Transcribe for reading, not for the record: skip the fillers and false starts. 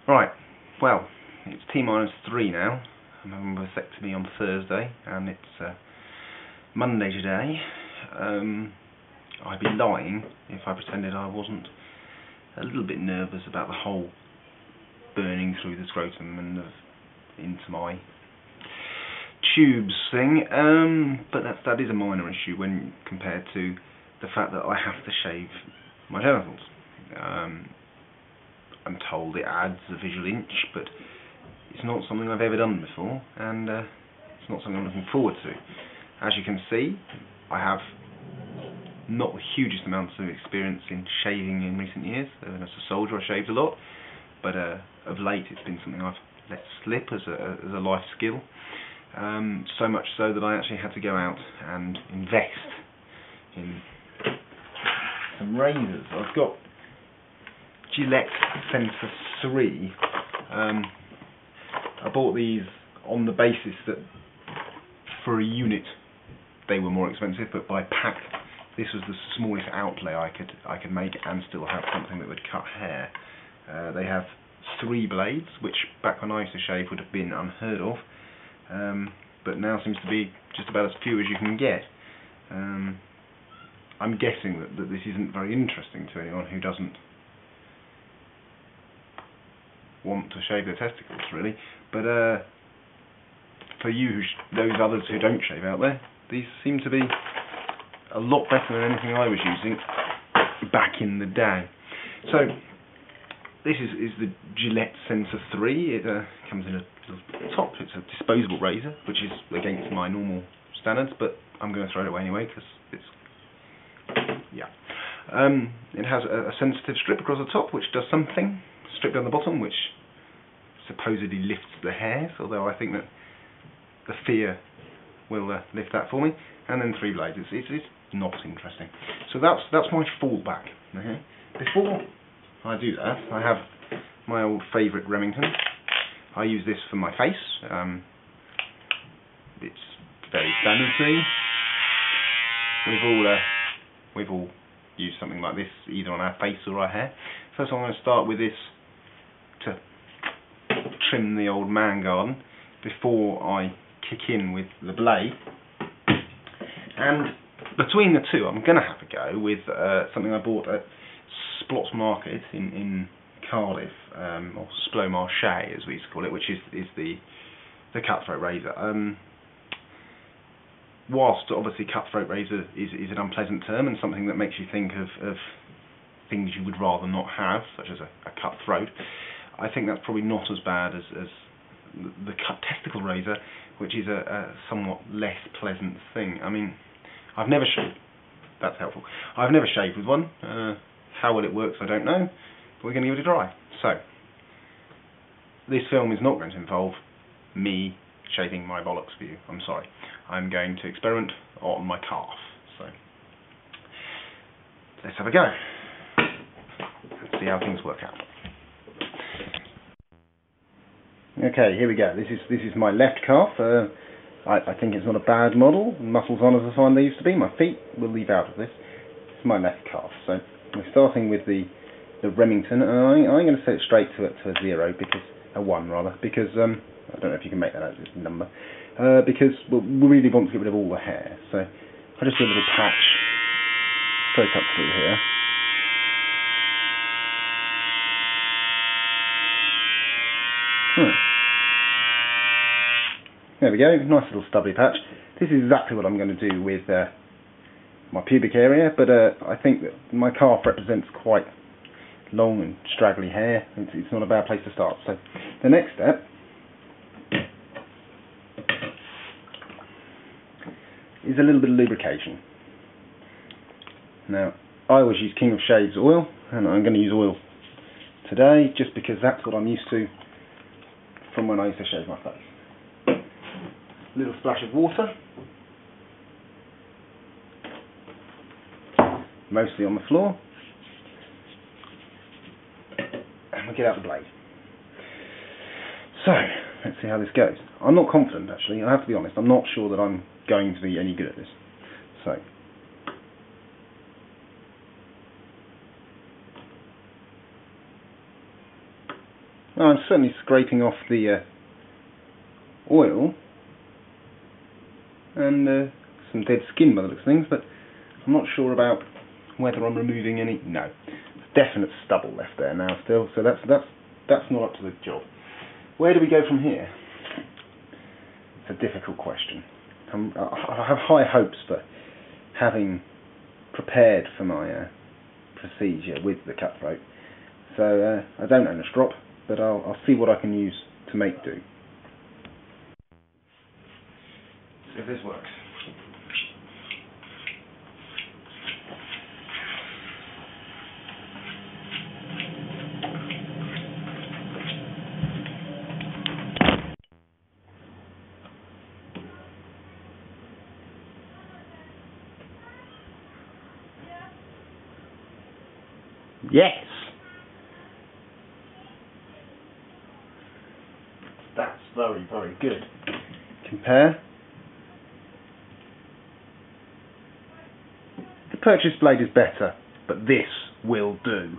Right, well, it's T-3 now. I'm having a vasectomy on Thursday, and it's Monday today. I'd be lying if I pretended I wasn't a little bit nervous about the whole burning through the scrotum and into my tubes thing, but that is a minor issue when compared to the fact that I have to shave my genitals. I'm told it adds a visual inch, but it's not something I've ever done before, and it's not something I'm looking forward to. As you can see, I have not the hugest amounts of experience in shaving in recent years. As a soldier I shaved a lot, but of late it's been something I've let slip as a life skill. So much so that I actually had to go out and invest in some razors. I've got Gillette Sensor 3. I bought these on the basis that for a unit they were more expensive, but by pack this was the smallest outlay I could make and still have something that would cut hair. They have 3 blades, which back when I used to shave would have been unheard of, but now seems to be just about as few as you can get. I'm guessing that this isn't very interesting to anyone who doesn't want to shave their testicles, really, but for you, those others who don't shave out there, these seem to be a lot better than anything I was using back in the day. So this is the Gillette Sensor 3. It comes in a little top. It's a disposable razor, which is against my normal standards, but I'm going to throw it away anyway because it's it has a sensitive strip across the top, which does something. Strip down the bottom, which supposedly lifts the hairs, although I think that the fear will lift that for me. And then 3 blades. It's not interesting. So that's my fallback. Okay. Before I do that, I have my old favourite Remington. I use this for my face. It's very standard to me. We've all used something like this either on our face or our hair. First I'm going to start with this to trim the old man garden before I kick in with the blade. And between the two, I'm going to have to go with something I bought at Splot Market in Cardiff, or Splo Marché as we used to call it, which is the cutthroat razor. Whilst obviously cutthroat razor is an unpleasant term and something that makes you think of things you would rather not have, such as a cutthroat, I think that's probably not as bad as the testicle razor, which is a somewhat less pleasant thing. I mean, I've never shaved. That's helpful. I've never shaved with one. How well it works, I don't know. But we're going to give it a try. So, this film is not going to involve me shaving my bollocks for you. I'm sorry. I'm going to experiment on my calf. So, let's have a go. Let's see how things work out. Okay, here we go. This is my left calf. I think it's not a bad model. Muscles on as I find they used to be. My feet will leave out of this. It's my left calf. So we're starting with the Remington, and I'm going to set it straight to a 0, because a 1 rather, because I don't know if you can make that out as a number, because we really want to get rid of all the hair. So I just do a little patch straight up through here. There we go, nice little stubby patch. This is exactly what I'm going to do with my pubic area, but I think that my calf represents quite long and straggly hair. It's not a bad place to start. So the next step is a little bit of lubrication. Now, I always use King of Shaves oil, and I'm going to use oil today just because that's what I'm used to from when I used to shave my face. Little splash of water, mostly on the floor, and we get out the blade. So, let's see how this goes. I'm not confident, actually, I have to be honest. I'm not sure that I'm going to be any good at this. So, Well, I'm certainly scraping off the oil and some dead skin by the looks of things, but I'm not sure about whether I'm removing any. No, there's definite stubble left there now still, so that's not up to the job. Where do we go from here? It's a difficult question. I have high hopes for having prepared for my procedure with the cutthroat, so I don't own a strop, but I'll see what I can use to make do. See if this works. Yes! That's very, very good. Compare. The purchase blade is better, but this will do.